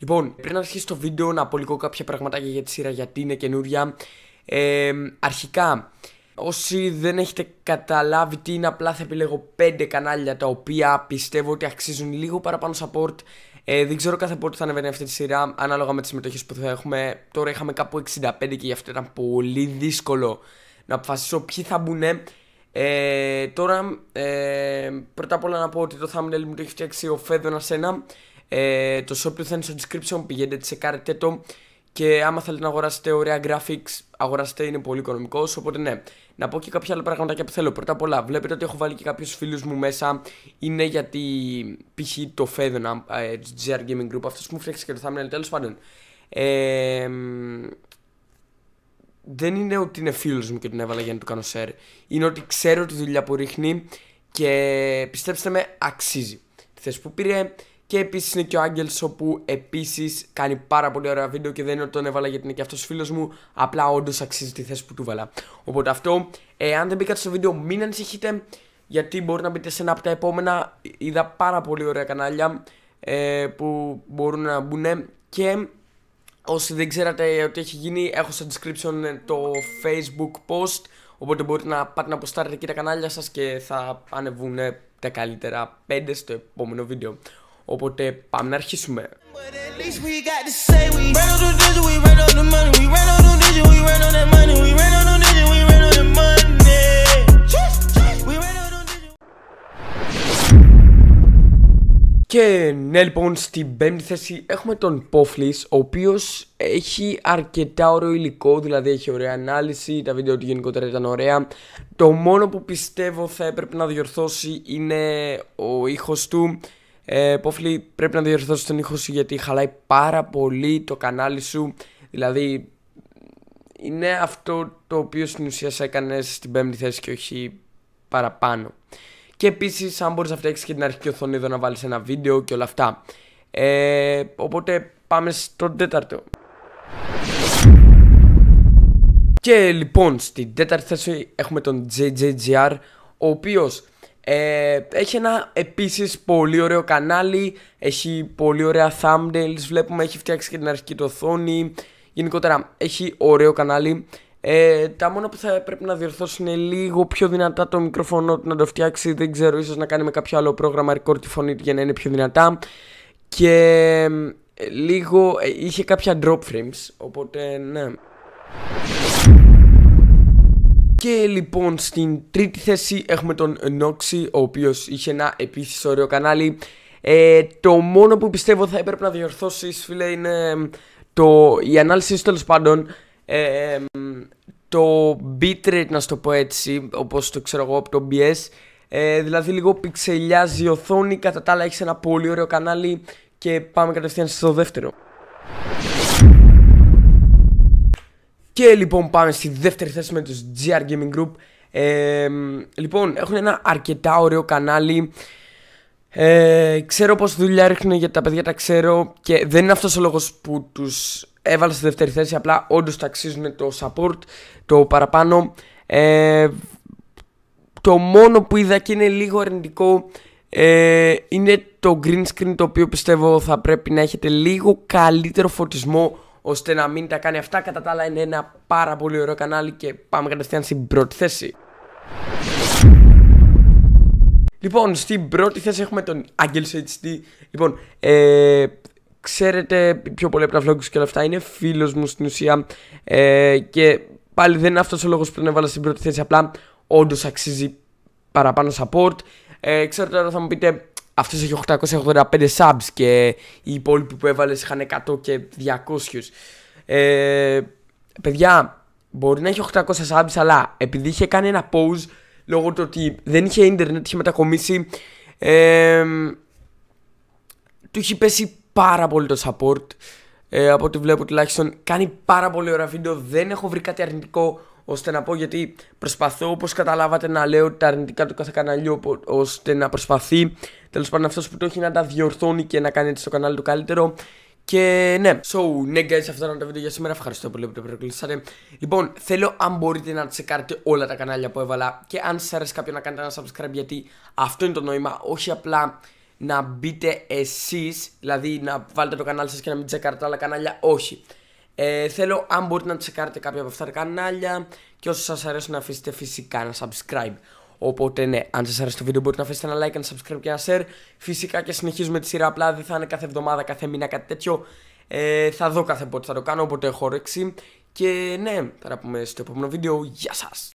Λοιπόν, πριν αρχίσει το βίντεο να πω λίγο κάποια πραγματάκια για τη σειρά, γιατί είναι καινούρια. Αρχικά, όσοι δεν έχετε καταλάβει τι είναι, απλά θα επιλέγω 5 κανάλια τα οποία πιστεύω ότι αξίζουν λίγο παραπάνω support. Δεν ξέρω κάθε πότε θα ανεβαίνει αυτή τη σειρά, ανάλογα με τις συμμετοχές που θα έχουμε. Τώρα είχαμε κάπου 65 και γι' αυτό ήταν πολύ δύσκολο να αποφασίσω ποιοι θα μπουν. Τώρα, πρώτα απ' όλα να πω ότι το thumbnail μου το έχει φτιάξει ο Φέδωνας 1. Το shop του θα είναι στο description, πηγαίνετε, τσεκάρετε το. Και άμα θέλετε να αγοράσετε ωραία graphics, αγοράσετε, είναι πολύ οικονομικός. Οπότε ναι, να πω και κάποια άλλα πραγματάκια που θέλω. Πρώτα απ' όλα, βλέπετε ότι έχω βάλει και κάποιους φίλους μου μέσα. Είναι γιατί π.χ. το Φέδωνα, του GR Gaming Group, αυτός που μου φτιάξει και το thumbnail, τέλος πάντων. Δεν είναι ότι είναι φίλος μου και τον έβαλα για να του κάνω share. Είναι ότι ξέρω τη δουλειά που ρίχνει και πιστέψτε με, αξίζει τη θέση που πήρε. Και επίσης είναι και ο Άγγελς, όπου επίσης κάνει πάρα πολύ ωραία βίντεο και δεν είναι ότι τον έβαλα γιατί είναι και αυτός φίλος μου. Απλά όντως αξίζει τη θέση που του βάλα. Οπότε αυτό, αν δεν μπήκατε στο βίντεο, μην ανησυχείτε, γιατί μπορεί να μπείτε σε ένα από τα επόμενα. Είδα πάρα πολύ ωραία κανάλια που μπορούν να μπουν. Και όσοι δεν ξέρατε ότι έχει γίνει, έχω στο description το Facebook post. Οπότε μπορείτε να πάτε να αποστάρετε εκεί τα κανάλια σας και θα ανεβούν τα καλύτερα 5 στο επόμενο βίντεο. Οπότε πάμε να αρχίσουμε. Και ναι, λοιπόν, στην πέμπτη θέση έχουμε τον Poflis, ο οποίος έχει αρκετά ωραίο υλικό, δηλαδή έχει ωραία ανάλυση, τα βίντεο του γενικότερα ήταν ωραία. Το μόνο που πιστεύω θα έπρεπε να διορθώσει είναι ο ήχος του. Poflis, πρέπει να διορθώσει τον ήχο σου, γιατί χαλάει πάρα πολύ το κανάλι σου. Δηλαδή είναι αυτό το οποίο στην ουσία σε έκανε στην πέμπτη θέση και όχι παραπάνω. Και επίσης, αν μπορείς να φτιάξεις και την αρχική οθόνη εδώ, να βάλεις ένα βίντεο και όλα αυτά. Οπότε πάμε στον τέταρτο. Και λοιπόν, στην τέταρτη θέση έχουμε τον JJGR, ο οποίος έχει ένα επίσης πολύ ωραίο κανάλι. Έχει πολύ ωραία thumbnails, βλέπουμε, έχει φτιάξει και την αρχική του οθόνη. Γενικότερα έχει ωραίο κανάλι. Τα μόνα που θα πρέπει να διορθώσει είναι λίγο πιο δυνατά το μικρόφωνο του, να το φτιάξει. Δεν ξέρω, ίσως να κάνει με κάποιο άλλο πρόγραμμα record τη φωνή του για να είναι πιο δυνατά. Και λίγο είχε κάποια drop frames, οπότε ναι. Και λοιπόν, στην τρίτη θέση έχουμε τον Noxy, ο οποίος είχε ένα επίσης ωραίο κανάλι. Το μόνο που πιστεύω θα έπρεπε να διορθώσεις, φίλε, είναι η ανάλυση σου, τέλος πάντων. Το bitrate, να σου το πω έτσι, όπως το ξέρω εγώ από το OBS. Δηλαδή λίγο πιξελιάζει η οθόνη. Κατά τα άλλα έχεις ένα πολύ ωραίο κανάλι. Και πάμε κατευθείαν στο δεύτερο. Και λοιπόν πάμε στη δεύτερη θέση με τους GR Gaming Group. Λοιπόν, έχουν ένα αρκετά ωραίο κανάλι. Ξέρω πως δουλειά ρίχνουν, γιατί τα παιδιά τα ξέρω. Και δεν είναι αυτός ο λόγος που τους έβαλα στη δεύτερη θέση. Απλά όντως τα αξίζουν το support, το παραπάνω. Το μόνο που είδα και είναι λίγο αρνητικό είναι το green screen, το οποίο πιστεύω θα πρέπει να έχετε λίγο καλύτερο φωτισμό, ώστε να μην τα κάνει αυτά. Κατά τα άλλα είναι ένα πάρα πολύ ωραίο κανάλι. Και πάμε κατευθείαν στην πρώτη θέση. Λοιπόν, στην πρώτη θέση έχουμε τον Άγγελς HD. Λοιπόν, ξέρετε πιο πολύ από τα vlogs και όλα αυτά, είναι φίλος μου στην ουσία. Και πάλι δεν είναι αυτός ο λόγος που τον έβαλα στην πρώτη θέση. Απλά όντως αξίζει παραπάνω support. Ξέρω, τώρα θα μου πείτε, αυτός έχει 885 subs και οι υπόλοιποι που έβαλες είχαν 100 και 200. Παιδιά, μπορεί να έχει 800 subs, αλλά επειδή είχε κάνει ένα pause, λόγω του ότι δεν είχε ίντερνετ, είχε μετακομίσει, του έχει πέσει πάρα πολύ το support. Από ό,τι βλέπω τουλάχιστον, κάνει πάρα πολύ ωραία βίντεο. Δεν έχω βρει κάτι αρνητικό ώστε να πω, γιατί προσπαθώ, όπως καταλάβατε, να λέω τα αρνητικά του κάθε καναλιού, ώστε να προσπαθεί, τέλος πάντων, αυτός που το έχει, να τα διορθώνει και να κάνει έτσι το κανάλι του καλύτερο. Και ναι, ναι guys, αυτό ήταν το βίντεο για σήμερα. Ευχαριστώ πολύ που το παρακολουθήσατε. Λοιπόν, θέλω, αν μπορείτε, να τσεκάρετε όλα τα κανάλια που έβαλα. Και αν σας αρέσει κάποιο, να κάνετε ένα subscribe, γιατί αυτό είναι το νόημα. Όχι απλά να μπείτε εσείς, δηλαδή να βάλετε το κανάλι σας και να μην τσεκάρετε άλλα κανάλια. Όχι. Θέλω, αν μπορείτε να τσεκάρετε κάποια από αυτά τα κανάλια και όσο σας αρέσει να αφήσετε φυσικά ένα subscribe. Οπότε ναι, αν σας αρέσει το βίντεο μπορείτε να αφήσετε ένα like, ένα subscribe και ένα share. Φυσικά και συνεχίζουμε τη σειρά, απλά δεν θα είναι κάθε εβδομάδα, κάθε μήνα κάτι τέτοιο. Θα δω κάθε πότε θα το κάνω, όποτε έχω όρεξη. Και ναι, θα τα πούμε στο επόμενο βίντεο. Γεια σας!